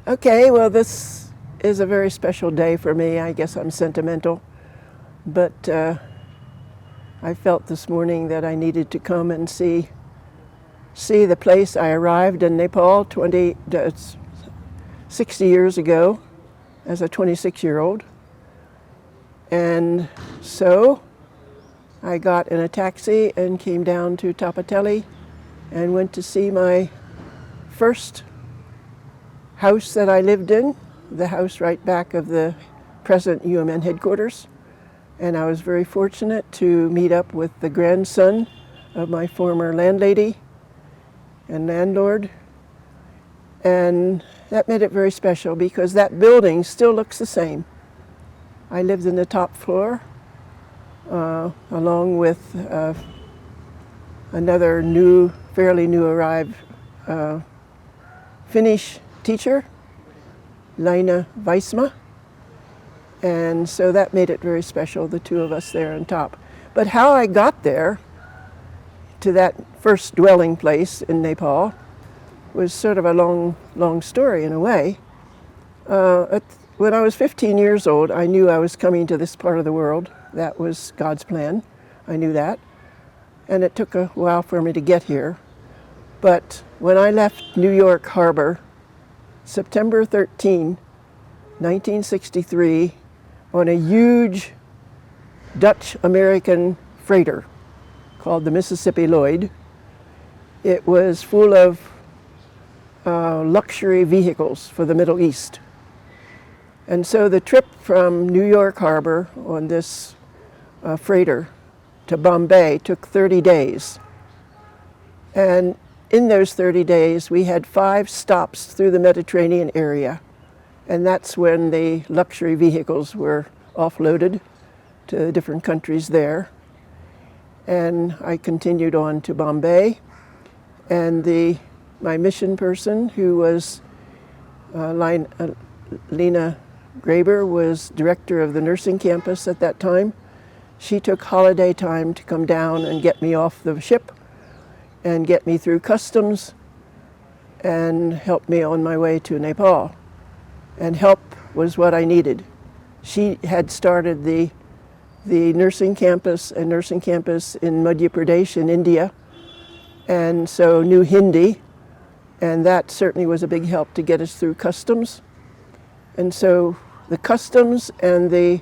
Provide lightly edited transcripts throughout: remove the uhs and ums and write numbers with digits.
Okay, well, this is a very special day for me. I guess I'm sentimental, but I felt this morning that I needed to come and see the place. I arrived in Nepal 60 years ago as a 26-year-old, and so I got in a taxi and came down to Tapateli and went to see my first house that I lived in, the house right back of the present UMN headquarters. And I was very fortunate to meet up with the grandson of my former landlady and landlord. And that made it very special because that building still looks the same. I lived in the top floor along with another fairly new arrived Finnish teacher, Leena Weisma, and so that made it very special, the two of us there on top. But how I got there to that first dwelling place in Nepal was sort of a long story in a way. When I was 15 years old, I knew I was coming to this part of the world. That was God's plan. I knew that. And it took a while for me to get here. But when I left New York Harbor, September 13, 1963, on a huge Dutch-American freighter called the Mississippi Lloyd, it was full of luxury vehicles for the Middle East. And so the trip from New York Harbor on this freighter to Bombay took 30 days. And in those 30 days, we had 5 stops through the Mediterranean area. And that's when the luxury vehicles were offloaded to different countries there. And I continued on to Bombay. And my mission person, who was Lena Graber, was director of the nursing campus at that time. She took holiday time to come down and get me off the ship and get me through customs and help me on my way to Nepal. And help was what I needed. She had started the nursing campus in Madhya Pradesh in India, and so knew Hindi, and that certainly was a big help to get us through customs. And so the customs and the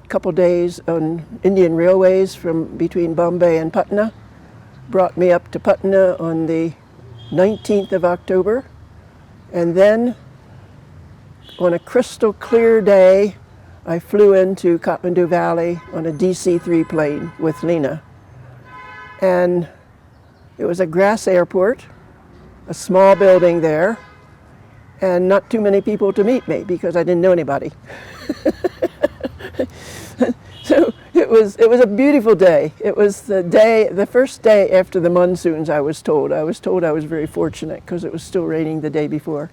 couple days on Indian railways between Bombay and Patna brought me up to Patna on the 19th of October. And then on a crystal clear day, I flew into Kathmandu Valley on a DC-3 plane with Lena. And it was a grass airport, a small building there, and not too many people to meet me because I didn't know anybody. So it was a beautiful day. It was the first day after the monsoons, I was told. I was told I was very fortunate because it was still raining the day before.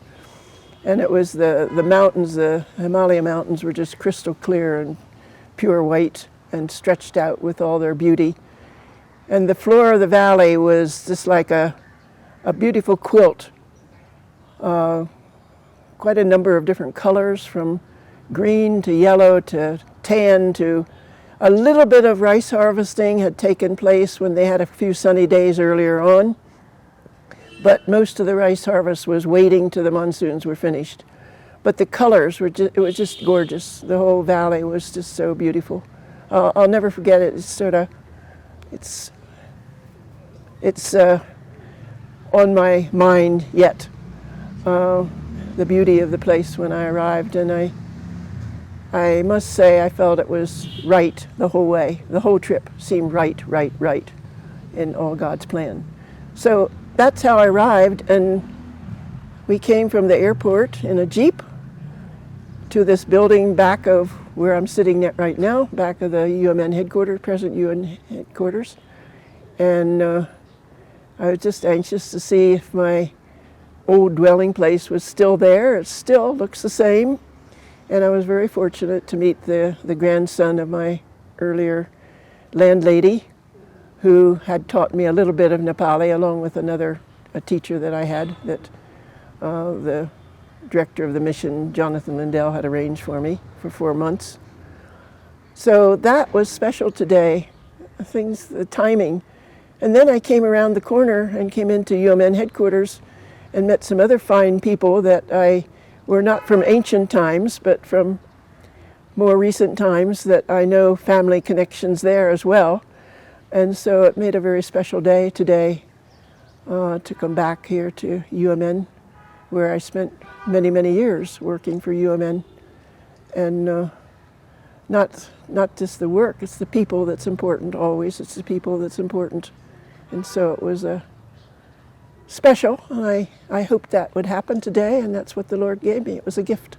And it was the mountains, the Himalaya mountains were just crystal clear and pure white and stretched out with all their beauty. And the floor of the valley was just like a beautiful quilt. Quite a number of different colors, from green to yellow to tan to a little bit of rice harvesting had taken place when they had a few sunny days earlier on. But most of the rice harvest was waiting till the monsoons were finished. But the colors it was just gorgeous. The whole valley was just so beautiful. I'll never forget it. It's on my mind yet. The beauty of the place when I arrived, and I must say I felt it was right the whole way. The whole trip seemed right in all God's plan. So that's how I arrived, and we came from the airport in a Jeep to this building back of where I'm sitting at right now, back of the UMN headquarters, present UN headquarters. And I was just anxious to see if my old dwelling place was still there. It still looks the same. And I was very fortunate to meet the grandson of my earlier landlady, who had taught me a little bit of Nepali, along with a teacher that I had, that the director of the mission, Jonathan Lindell, had arranged for me for 4 months. So that was special today, the timing. And then I came around the corner and came into UMN headquarters and met some other fine people that were not from ancient times, but from more recent times, that I know family connections there as well. And so it made a very special day today to come back here to UMN, where I spent many, many years working for UMN. And not just the work, it's the people that's important always. It's the people that's important. And so it was special, and I hoped that would happen today, and that's what the Lord gave me. It was a gift.